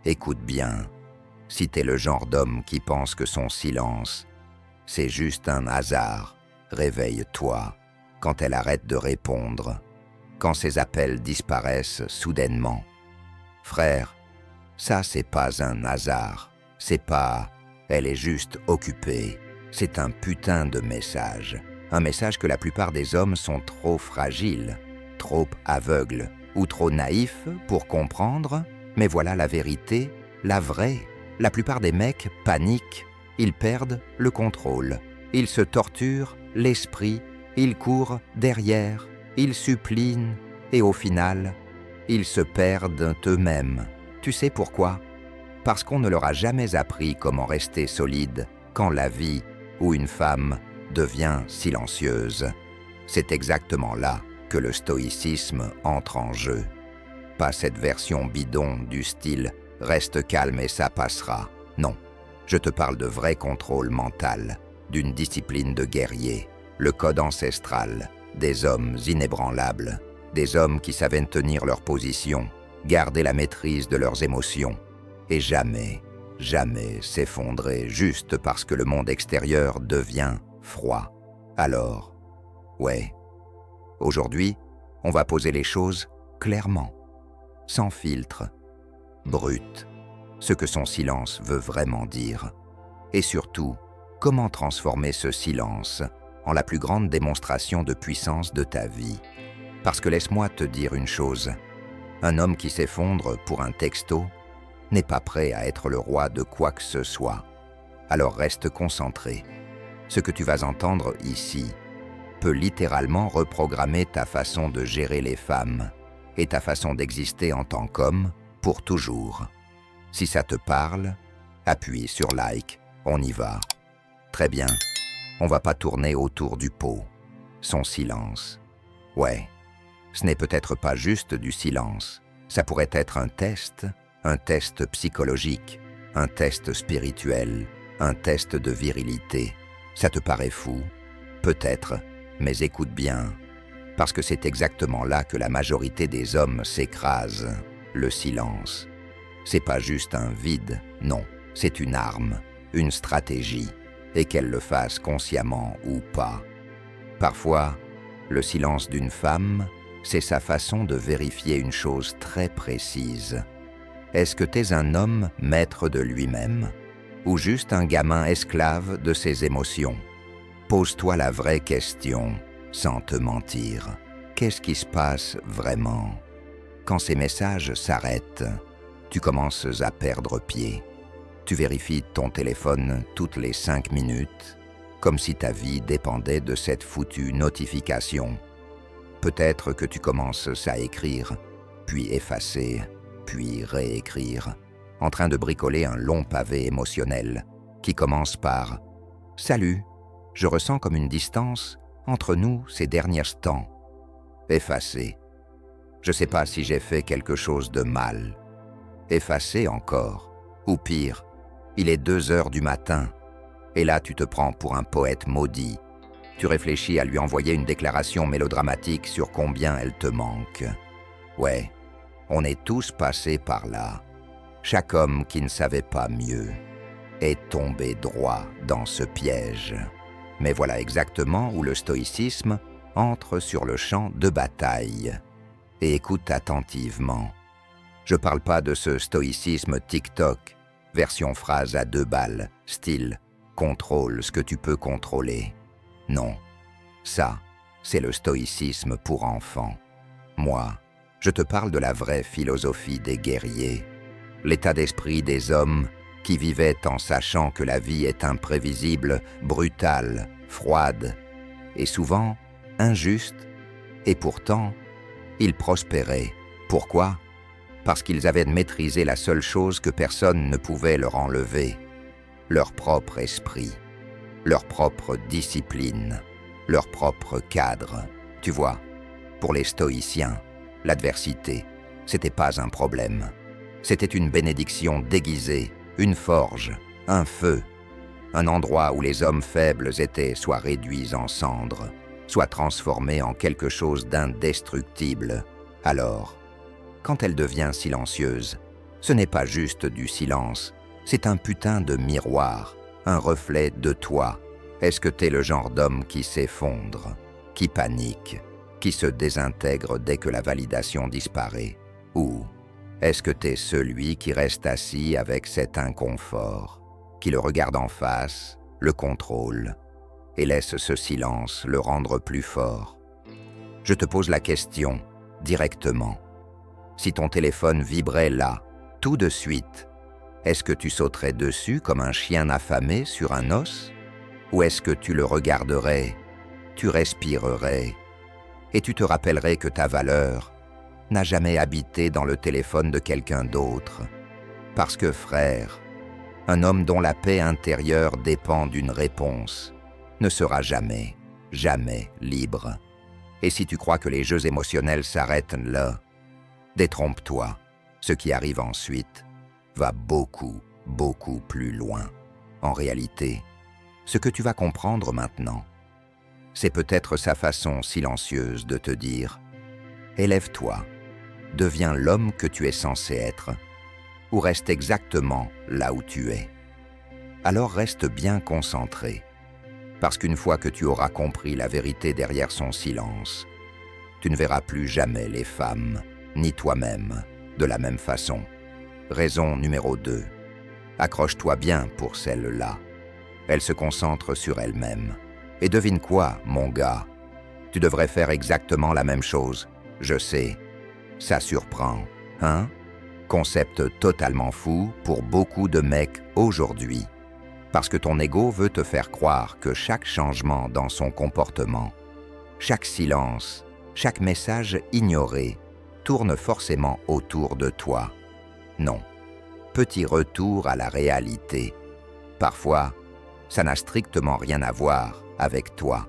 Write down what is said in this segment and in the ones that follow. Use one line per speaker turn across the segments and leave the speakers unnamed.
Écoute bien, si t'es le genre d'homme qui pense que son silence, c'est juste un hasard, réveille-toi quand elle arrête de répondre, quand ses appels disparaissent soudainement. Frère, ça c'est pas un hasard, c'est pas « elle est juste occupée », c'est un putain de message. Un message que la plupart des hommes sont trop fragiles, trop aveugles ou trop naïfs pour comprendre, mais voilà la vérité, la vraie. La plupart des mecs paniquent, ils perdent le contrôle, ils se torturent l'esprit, ils courent derrière, ils supplient et au final, ils se perdent eux-mêmes. Tu sais pourquoi? Parce qu'on ne leur a jamais appris comment rester solide quand la vie ou une femme devient silencieuse. C'est exactement là que le stoïcisme entre en jeu. Pas cette version bidon du style « reste calme et ça passera ». Non, je te parle de vrai contrôle mental, d'une discipline de guerrier, le code ancestral, des hommes inébranlables, des hommes qui savaient tenir leur position, garder la maîtrise de leurs émotions, et jamais, jamais s'effondrer juste parce que le monde extérieur devient froid. Alors, ouais, aujourd'hui, on va poser les choses clairement, sans filtre, brut, ce que son silence veut vraiment dire. Et surtout, comment transformer ce silence en la plus grande démonstration de puissance de ta vie. Parce que laisse-moi te dire une chose, un homme qui s'effondre pour un texto n'est pas prêt à être le roi de quoi que ce soit. Alors reste concentré. Ce que tu vas entendre ici peut littéralement reprogrammer ta façon de gérer les femmes et ta façon d'exister en tant qu'homme pour toujours. Si ça te parle, appuie sur like, on y va. Très bien, on va pas tourner autour du pot. Son silence. Ouais, ce n'est peut-être pas juste du silence. Ça pourrait être un test psychologique, un test spirituel, un test de virilité. Ça te paraît fou? Peut-être, mais écoute bien, parce que c'est exactement là que la majorité des hommes s'écrasent, le silence. C'est pas juste un vide, non, c'est une arme, une stratégie, et qu'elle le fasse consciemment ou pas. Parfois, le silence d'une femme, c'est sa façon de vérifier une chose très précise. Est-ce que t'es un homme maître de lui-même, ou juste un gamin esclave de ses émotions? Pose-toi la vraie question, sans te mentir. Qu'est-ce qui se passe vraiment? Quand ces messages s'arrêtent, tu commences à perdre pied. Tu vérifies ton téléphone toutes les 5 minutes, comme si ta vie dépendait de cette foutue notification. Peut-être que tu commences à écrire, puis effacer, puis réécrire, en train de bricoler un long pavé émotionnel qui commence par « Salut, je ressens comme une distance entre nous ces derniers temps. » Effacer. Je sais pas si j'ai fait quelque chose de mal. Effacer encore. Ou pire, il est 2 heures du matin, et là tu te prends pour un poète maudit. Tu réfléchis à lui envoyer une déclaration mélodramatique sur combien elle te manque. Ouais, on est tous passés par là. Chaque homme qui ne savait pas mieux est tombé droit dans ce piège. Mais voilà exactement où le stoïcisme entre sur le champ de bataille. Et écoute attentivement. Je parle pas de ce stoïcisme TikTok, version phrase à 2 balles, style « contrôle ce que tu peux contrôler ». Non, ça, c'est le stoïcisme pour enfants. Moi, je te parle de la vraie philosophie des guerriers, l'état d'esprit des hommes qui vivaient en sachant que la vie est imprévisible, brutale, froide et souvent injuste, et pourtant, ils prospéraient. Pourquoi? Parce qu'ils avaient maîtrisé la seule chose que personne ne pouvait leur enlever, leur propre esprit, leur propre discipline, leur propre cadre. Tu vois, pour les stoïciens, l'adversité, c'était pas un problème. C'était une bénédiction déguisée, une forge, un feu, un endroit où les hommes faibles étaient soit réduits en cendres, soit transformés en quelque chose d'indestructible. Alors, quand elle devient silencieuse, Ce n'est pas juste du silence, c'est un putain de miroir, un reflet de toi. Est-ce que t'es le genre d'homme qui s'effondre, qui panique, qui se désintègre dès que la validation disparaît? Ou est-ce que t'es celui qui reste assis avec cet inconfort, qui le regarde en face, le contrôle, et laisse ce silence le rendre plus fort? Je te pose la question, directement. Si ton téléphone vibrait là, tout de suite, est-ce que tu sauterais dessus comme un chien affamé sur un os? Ou est-ce que tu le regarderais, tu respirerais, et tu te rappellerais que ta valeur n'a jamais habité dans le téléphone de quelqu'un d'autre? Parce que, frère, un homme dont la paix intérieure dépend d'une réponse ne sera jamais, jamais libre. Et si tu crois que les jeux émotionnels s'arrêtent là, détrompe-toi. Ce qui arrive ensuite va beaucoup, beaucoup plus loin. En réalité, ce que tu vas comprendre maintenant, c'est peut-être sa façon silencieuse de te dire « Élève-toi, deviens l'homme que tu es censé être, ou reste exactement là où tu es. » Alors reste bien concentré, parce qu'une fois que tu auras compris la vérité derrière son silence, tu ne verras plus jamais les femmes, ni toi-même, de la même façon. Raison numéro 2. Accroche-toi bien pour celle-là. Elle se concentre sur elle-même. Et devine quoi, mon gars? Tu devrais faire exactement la même chose. Je sais. Ça surprend, hein? Concept totalement fou pour beaucoup de mecs aujourd'hui. Parce que ton ego veut te faire croire que chaque changement dans son comportement, chaque silence, chaque message ignoré, tourne forcément autour de toi. Non. Petit retour à la réalité. Parfois, ça n'a strictement rien à voir avec toi.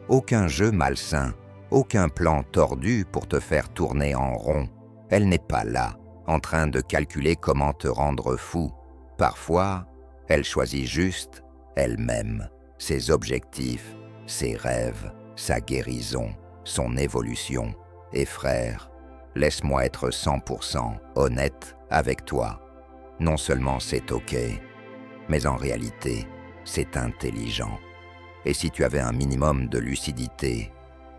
Aucun jeu malsain, aucun plan tordu pour te faire tourner en rond. Elle n'est pas là, en train de calculer comment te rendre fou. Parfois, elle choisit juste elle-même, ses objectifs, ses rêves, sa guérison, son évolution. Et frère, laisse-moi être 100% honnête avec toi. Non seulement c'est ok, mais en réalité, c'est intelligent. Et si tu avais un minimum de lucidité,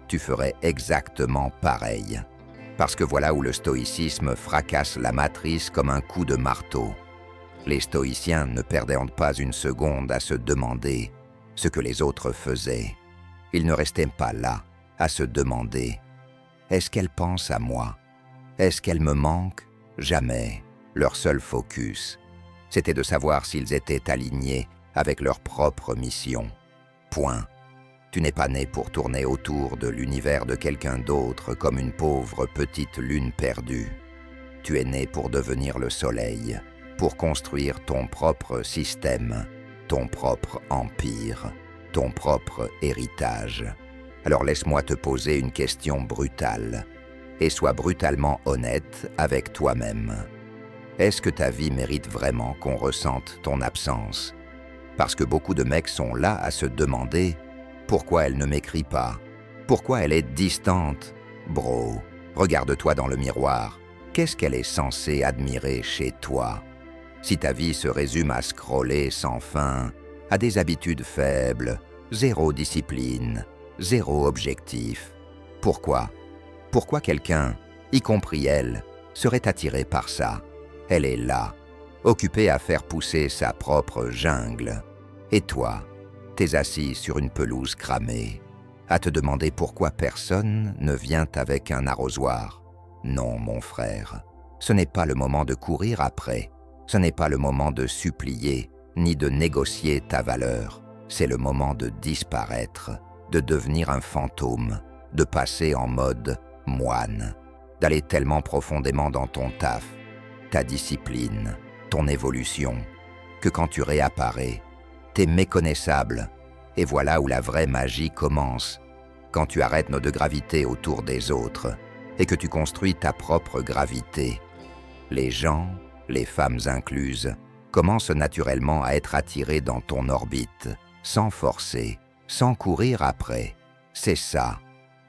tu ferais exactement pareil. Parce que voilà où le stoïcisme fracasse la matrice comme un coup de marteau. Les stoïciens ne perdaient pas une seconde à se demander ce que les autres faisaient. Ils ne restaient pas là à se demander « Est-ce qu'elle pense à moi? Est-ce qu'elle me manque ?» Jamais. Leur seul focus, c'était de savoir s'ils étaient alignés avec leur propre mission. Point. Tu n'es pas né pour tourner autour de l'univers de quelqu'un d'autre comme une pauvre petite lune perdue. Tu es né pour devenir le soleil, pour construire ton propre système, ton propre empire, ton propre héritage. Alors laisse-moi te poser une question brutale, et sois brutalement honnête avec toi-même. Est-ce que ta vie mérite vraiment qu'on ressente ton absence? Parce que beaucoup de mecs sont là à se demander pourquoi elle ne m'écrit pas, pourquoi elle est distante. Bro, regarde-toi dans le miroir. Qu'est-ce qu'elle est censée admirer chez toi? Si ta vie se résume à scroller sans fin, à des habitudes faibles, zéro discipline, zéro objectif, pourquoi? Pourquoi quelqu'un, y compris elle, serait attiré par ça? Elle est là, occupée à faire pousser sa propre jungle. Et toi, t'es assis sur une pelouse cramée, à te demander pourquoi personne ne vient avec un arrosoir. Non, mon frère, ce n'est pas le moment de courir après, ce n'est pas le moment de supplier, ni de négocier ta valeur. C'est le moment de disparaître, de devenir un fantôme, de passer en mode moine, d'aller tellement profondément dans ton taf, ta discipline, ton évolution, que quand tu réapparais, t'es méconnaissable. Et voilà où la vraie magie commence, quand tu arrêtes de graviter autour des autres et que tu construis ta propre gravité. Les gens, les femmes incluses, commencent naturellement à être attirés dans ton orbite, sans forcer, sans courir après. C'est ça,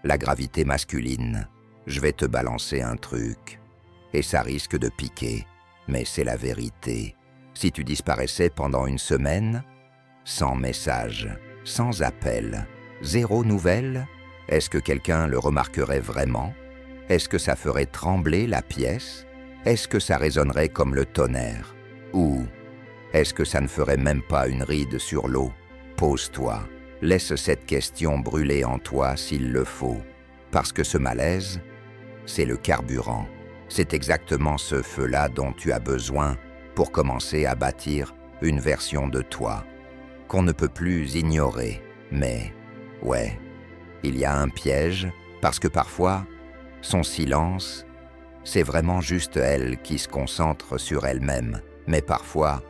la gravité masculine. Je vais te balancer un truc. Et ça risque de piquer. mais c'est la vérité. Si tu disparaissais pendant une semaine, sans message, sans appel, zéro nouvelle, est-ce que quelqu'un le remarquerait vraiment? Est-ce que ça ferait trembler la pièce? Est-ce que ça résonnerait comme le tonnerre? Ou est-ce que ça ne ferait même pas une ride sur l'eau? Pose-toi, laisse cette question brûler en toi s'il le faut, parce que ce malaise, c'est le carburant. C'est exactement ce feu-là dont tu as besoin pour commencer à bâtir une version de toi qu'on ne peut plus ignorer. Mais, ouais, il y a un piège, parce que parfois, son silence, c'est vraiment juste elle qui se concentre sur elle-même. Mais parfois,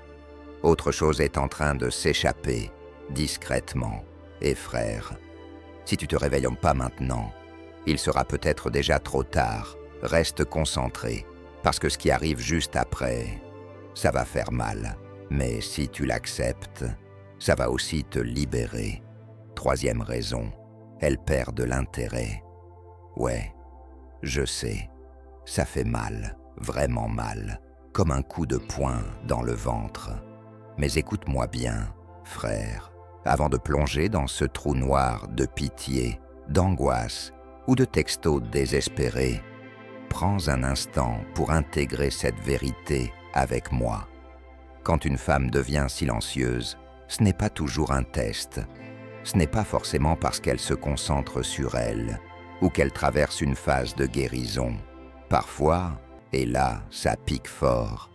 autre chose est en train de s'échapper, discrètement. Et frère, si tu te réveilles pas maintenant, il sera peut-être déjà trop tard. Reste concentré, parce que ce qui arrive juste après, ça va faire mal. Mais si tu l'acceptes, ça va aussi te libérer. Troisième raison, elle perd de l'intérêt. Ouais, je sais, ça fait mal, vraiment mal, comme un coup de poing dans le ventre. Mais écoute-moi bien, frère, avant de plonger dans ce trou noir de pitié, d'angoisse ou de textos désespérés, prends un instant pour intégrer cette vérité avec moi. Quand une femme devient silencieuse, ce n'est pas toujours un test. Ce n'est pas forcément parce qu'elle se concentre sur elle ou qu'elle traverse une phase de guérison. Parfois, et là, ça pique fort,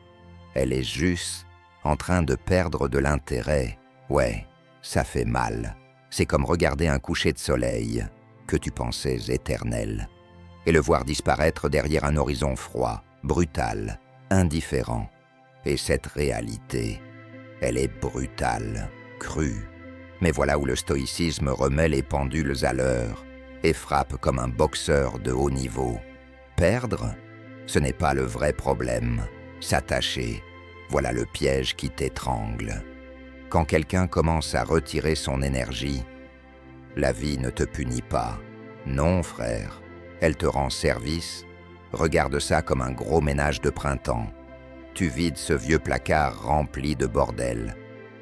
elle est juste en train de perdre de l'intérêt. Ouais, ça fait mal. C'est comme regarder un coucher de soleil que tu pensais éternel et le voir disparaître derrière un horizon froid, brutal, indifférent. Et cette réalité, elle est brutale, crue. Mais voilà où le stoïcisme remet les pendules à l'heure et frappe comme un boxeur de haut niveau. Perdre, ce n'est pas le vrai problème. S'attacher, voilà le piège qui t'étrangle. Quand quelqu'un commence à retirer son énergie, la vie ne te punit pas. Non, frère. Elle te rend service, regarde ça comme un gros ménage de printemps. Tu vides ce vieux placard rempli de bordel.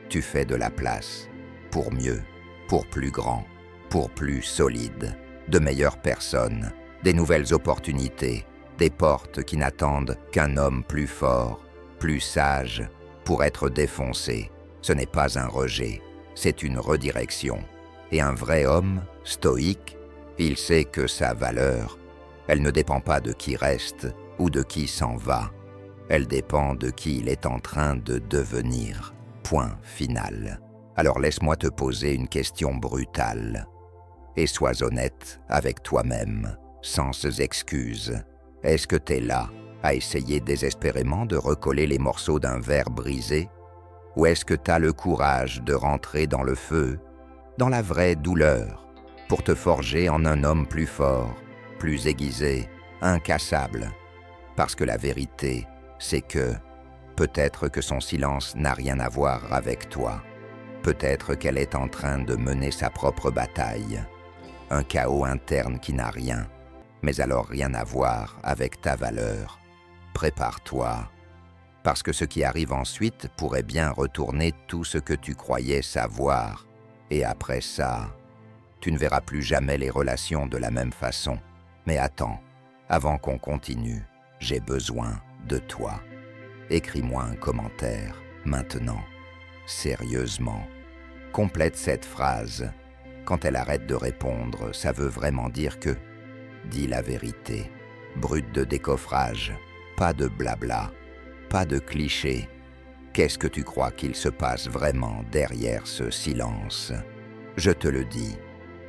Tu fais de la place, pour mieux, pour plus grand, pour plus solide, de meilleures personnes, des nouvelles opportunités, des portes qui n'attendent qu'un homme plus fort, plus sage, pour être défoncé. Ce n'est pas un rejet, c'est une redirection. Et un vrai homme, stoïque, il sait que sa valeur, elle ne dépend pas de qui reste ou de qui s'en va. Elle dépend de qui il est en train de devenir. Point final. Alors laisse-moi te poser une question brutale. Et sois honnête avec toi-même, sans excuses. Est-ce que t'es là à essayer désespérément de recoller les morceaux d'un verre brisé? Ou est-ce que t'as le courage de rentrer dans le feu, dans la vraie douleur, pour te forger en un homme plus fort, plus aiguisé, incassable? Parce que la vérité, c'est que peut-être que son silence n'a rien à voir avec toi. Peut-être qu'elle est en train de mener sa propre bataille. Un chaos interne qui n'a rien, mais alors rien à voir avec ta valeur. Prépare-toi, parce que ce qui arrive ensuite pourrait bien retourner tout ce que tu croyais savoir. Et après ça, tu ne verras plus jamais les relations de la même façon. Mais attends, avant qu'on continue, j'ai besoin de toi. Écris-moi un commentaire, maintenant. Sérieusement. Complète cette phrase. Quand elle arrête de répondre, ça veut vraiment dire que... Dis la vérité. Brut de décoffrage. Pas de blabla. Pas de clichés. Qu'est-ce que tu crois qu'il se passe vraiment derrière ce silence? Je te le dis.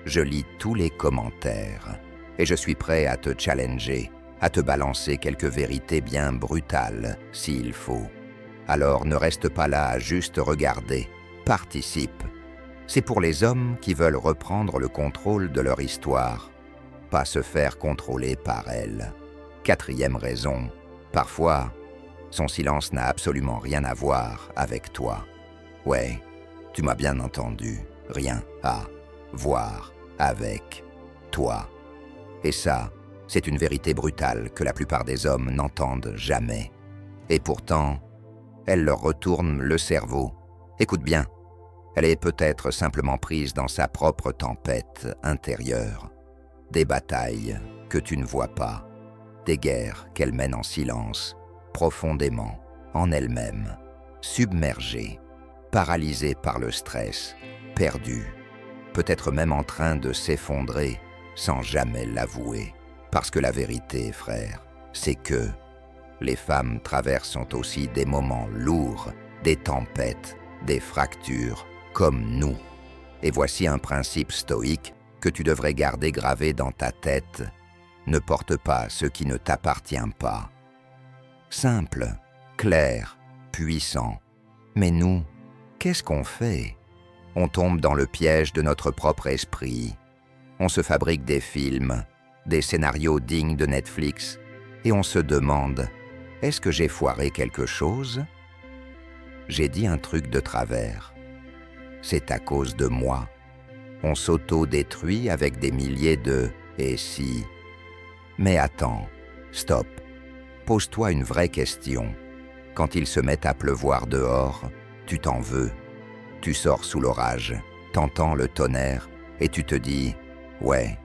Je lis tous les commentaires. Et je suis prêt à te challenger, à te balancer quelques vérités bien brutales, s'il faut. Alors ne reste pas là à juste regarder. Participe. C'est pour les hommes qui veulent reprendre le contrôle de leur histoire, pas se faire contrôler par elle. Quatrième raison, parfois, son silence n'a absolument rien à voir avec toi. Ouais, tu m'as bien entendu, rien à voir avec toi. Et ça, c'est une vérité brutale que la plupart des hommes n'entendent jamais. Et pourtant, elle leur retourne le cerveau. Écoute bien, elle est peut-être simplement prise dans sa propre tempête intérieure. Des batailles que tu ne vois pas, des guerres qu'elle mène en silence, profondément, en elle-même, submergée, paralysée par le stress, perdue, peut-être même en train de s'effondrer sans jamais l'avouer. Parce que la vérité, frère, c'est que les femmes traversent aussi des moments lourds, des tempêtes, des fractures, comme nous. Et voici un principe stoïque que tu devrais garder gravé dans ta tête. Ne porte pas ce qui ne t'appartient pas. Simple, clair, puissant. Mais nous, qu'est-ce qu'on fait? On tombe dans le piège de notre propre esprit. On se fabrique des films, des scénarios dignes de Netflix, et on se demande, est-ce que j'ai foiré quelque chose? J'ai dit un truc de travers. C'est à cause de moi. On s'auto-détruit avec des milliers de « et si ». Mais attends, stop. Pose-toi une vraie question. Quand il se met à pleuvoir dehors, tu t'en veux. Tu sors sous l'orage, t'entends le tonnerre, et tu te dis « ouais,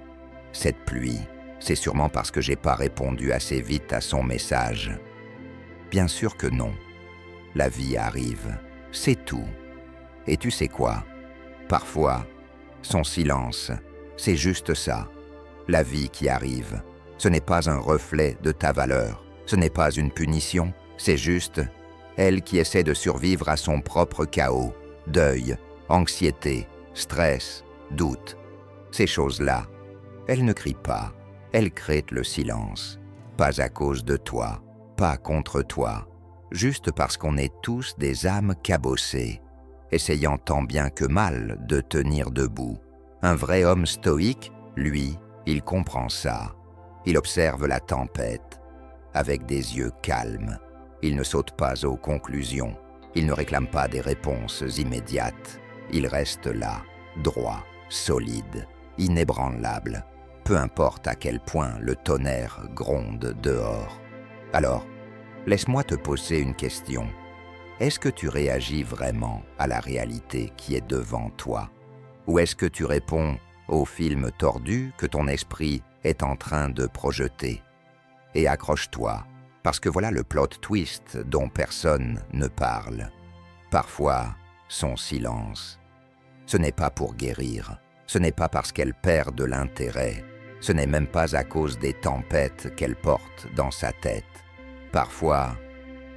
cette pluie, c'est sûrement parce que j'ai pas répondu assez vite à son message ». Bien sûr que non. La vie arrive, c'est tout. Et tu sais quoi? Parfois, son silence, c'est juste ça. La vie qui arrive, ce n'est pas un reflet de ta valeur, ce n'est pas une punition, c'est juste elle qui essaie de survivre à son propre chaos, deuil, anxiété, stress, doute. Ces choses-là, elle ne crie pas, elle crée le silence. Pas à cause de toi, pas contre toi, juste parce qu'on est tous des âmes cabossées, essayant tant bien que mal de tenir debout. Un vrai homme stoïque, lui, il comprend ça. Il observe la tempête, avec des yeux calmes. Il ne saute pas aux conclusions. Il ne réclame pas des réponses immédiates. Il reste là, droit, solide, inébranlable, peu importe à quel point le tonnerre gronde dehors. Alors, laisse-moi te poser une question. Est-ce que tu réagis vraiment à la réalité qui est devant toi? Ou est-ce que tu réponds au film tordu que ton esprit est en train de projeter? Et accroche-toi, parce que voilà le plot twist dont personne ne parle. Parfois, son silence. Ce n'est pas pour guérir, ce n'est pas parce qu'elle perd de l'intérêt, ce n'est même pas à cause des tempêtes qu'elle porte dans sa tête. Parfois,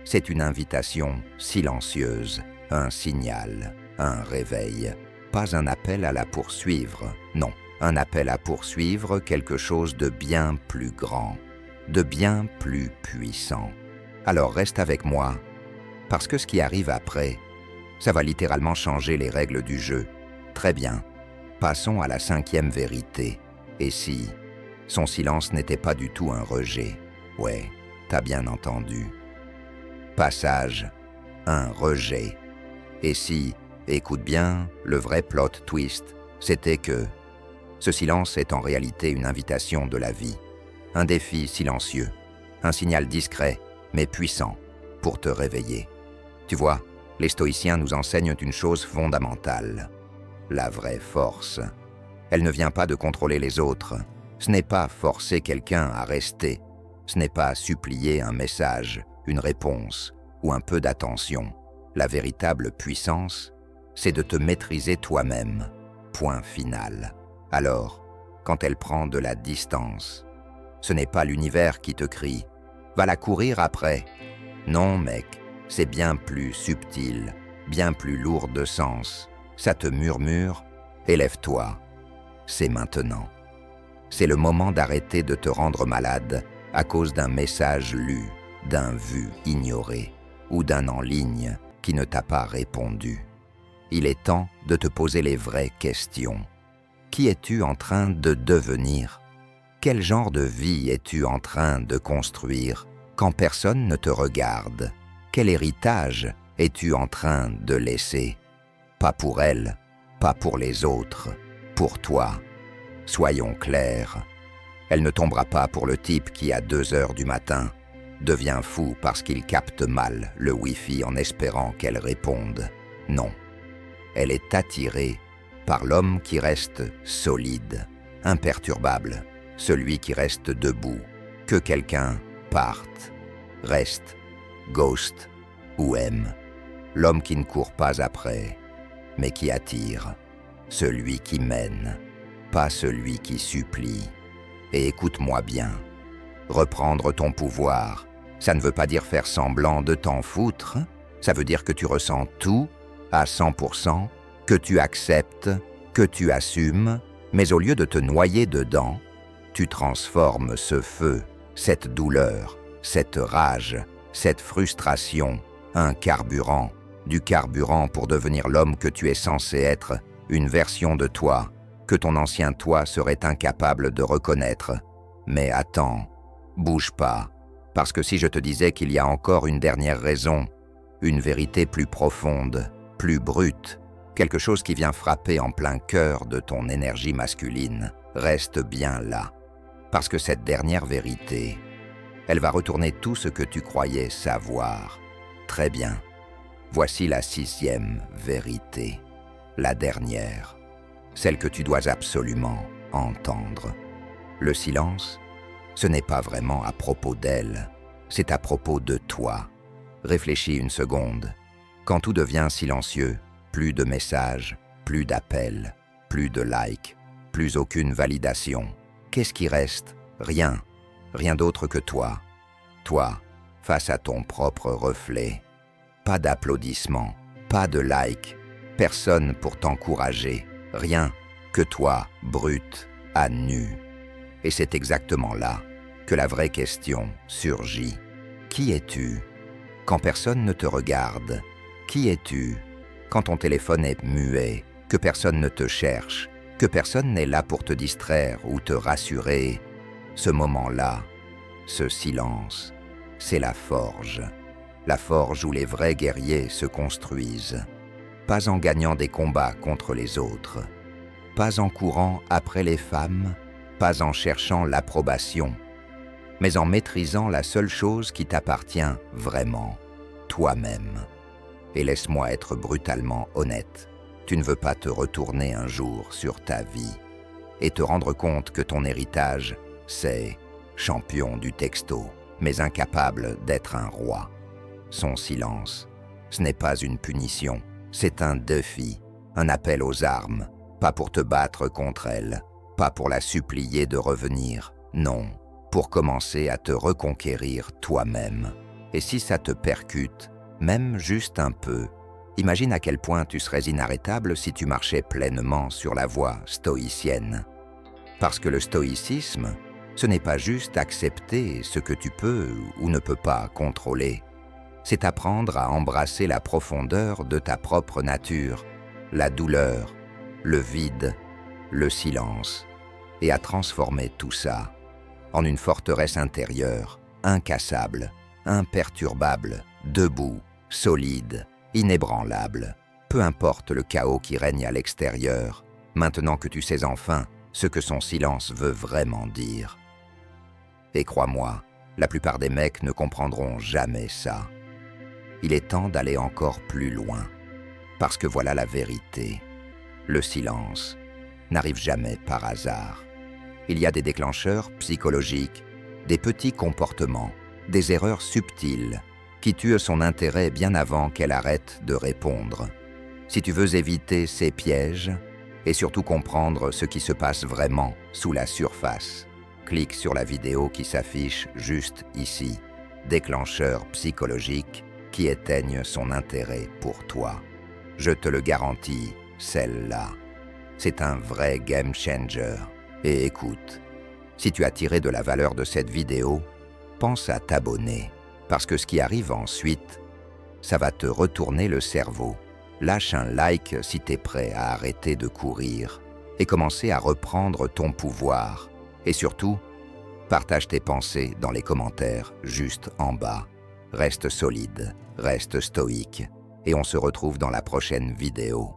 c'est une invitation silencieuse, un signal, un réveil, pas un appel à la poursuivre, non, un appel à poursuivre quelque chose de bien plus grand, de bien plus puissant. Alors reste avec moi, parce que ce qui arrive après, ça va littéralement changer les règles du jeu. Très bien, passons à la 5e vérité. Et si son silence n'était pas du tout un rejet? Ouais, t'as bien entendu. Passage, un rejet. Et si, écoute bien, le vrai plot twist, c'était que ce silence est en réalité une invitation de la vie, un défi silencieux, un signal discret mais puissant pour te réveiller. Tu vois, les stoïciens nous enseignent une chose fondamentale, la vraie force. Elle ne vient pas de contrôler les autres, ce n'est pas forcer quelqu'un à rester, ce n'est pas supplier un message, une réponse ou un peu d'attention. La véritable puissance, c'est de te maîtriser toi-même. Point final. Alors, quand elle prend de la distance, ce n'est pas l'univers qui te crie « Va la courir après ». Non, mec, c'est bien plus subtil, bien plus lourd de sens. Ça te murmure « Élève-toi ». C'est maintenant. C'est le moment d'arrêter de te rendre malade à cause d'un message lu, d'un vu ignoré ou d'un en ligne qui ne t'a pas répondu. Il est temps de te poser les vraies questions. Qui es-tu en train de devenir? Quel genre de vie es-tu en train de construire quand personne ne te regarde? Quel héritage es-tu en train de laisser? Pas pour elle, pas pour les autres, pour toi. Soyons clairs. Elle ne tombera pas pour le type qui, à 2 heures du matin, devient fou parce qu'il capte mal le Wi-Fi en espérant qu'elle réponde. Non. Elle est attirée par l'homme qui reste solide, imperturbable, celui qui reste debout, que quelqu'un parte, reste, ghost ou aime, l'homme qui ne court pas après, mais qui attire, celui qui mène, pas celui qui supplie. Et écoute-moi bien, reprendre ton pouvoir, ça ne veut pas dire faire semblant de t'en foutre, ça veut dire que tu ressens tout à 100%, que tu acceptes, que tu assumes, mais au lieu de te noyer dedans, tu transformes ce feu, cette douleur, cette rage, cette frustration, un carburant, du carburant pour devenir l'homme que tu es censé être, une version de toi que ton ancien toi serait incapable de reconnaître. Mais attends, bouge pas, parce que si je te disais qu'il y a encore une dernière raison, une vérité plus profonde, plus brute, quelque chose qui vient frapper en plein cœur de ton énergie masculine, reste bien là. Parce que cette dernière vérité, elle va retourner tout ce que tu croyais savoir. Très bien. Voici la 6e vérité, la dernière, celle que tu dois absolument entendre. Le silence, ce n'est pas vraiment à propos d'elle, c'est à propos de toi. Réfléchis une seconde. Quand tout devient silencieux, plus de messages, plus d'appels, plus de likes, plus aucune validation. Qu'est-ce qui reste? Rien. Rien d'autre que toi. Toi, face à ton propre reflet. Pas d'applaudissements, pas de likes, personne pour t'encourager. Rien que toi, brut, à nu. Et c'est exactement là que la vraie question surgit. Qui es-tu? Quand personne ne te regarde, qui es-tu? Quand ton téléphone est muet, que personne ne te cherche, que personne n'est là pour te distraire ou te rassurer, ce moment-là, ce silence, c'est la forge où les vrais guerriers se construisent. Pas en gagnant des combats contre les autres, pas en courant après les femmes, pas en cherchant l'approbation, mais en maîtrisant la seule chose qui t'appartient vraiment, toi-même. Et laisse-moi être brutalement honnête, tu ne veux pas te retourner un jour sur ta vie et te rendre compte que ton héritage, c'est champion du texto, mais incapable d'être un roi. Son silence, ce n'est pas une punition, c'est un défi, un appel aux armes, pas pour te battre contre elle, pas pour la supplier de revenir, non, pour commencer à te reconquérir toi-même. Et si ça te percute, même juste un peu, imagine à quel point tu serais inarrêtable si tu marchais pleinement sur la voie stoïcienne. Parce que le stoïcisme, ce n'est pas juste accepter ce que tu peux ou ne peux pas contrôler. C'est apprendre à embrasser la profondeur de ta propre nature, la douleur, le vide, le silence, et à transformer tout ça en une forteresse intérieure, incassable, imperturbable, debout, solide, inébranlable. Peu importe le chaos qui règne à l'extérieur, maintenant que tu sais enfin ce que son silence veut vraiment dire. Et crois-moi, la plupart des mecs ne comprendront jamais ça. Il est temps d'aller encore plus loin, parce que voilà la vérité. Le silence n'arrive jamais par hasard. Il y a des déclencheurs psychologiques, des petits comportements, des erreurs subtiles qui tuent son intérêt bien avant qu'elle arrête de répondre. Si tu veux éviter ces pièges et surtout comprendre ce qui se passe vraiment sous la surface, clique sur la vidéo qui s'affiche juste ici. Déclencheurs psychologiques qui éteignent son intérêt pour toi. Je te le garantis, celle-là. C'est un vrai game changer. Et écoute, si tu as tiré de la valeur de cette vidéo, pense à t'abonner, parce que ce qui arrive ensuite, ça va te retourner le cerveau. Lâche un like si t'es prêt à arrêter de courir et commencer à reprendre ton pouvoir. Et surtout, partage tes pensées dans les commentaires juste en bas. Reste solide, reste stoïque, et on se retrouve dans la prochaine vidéo.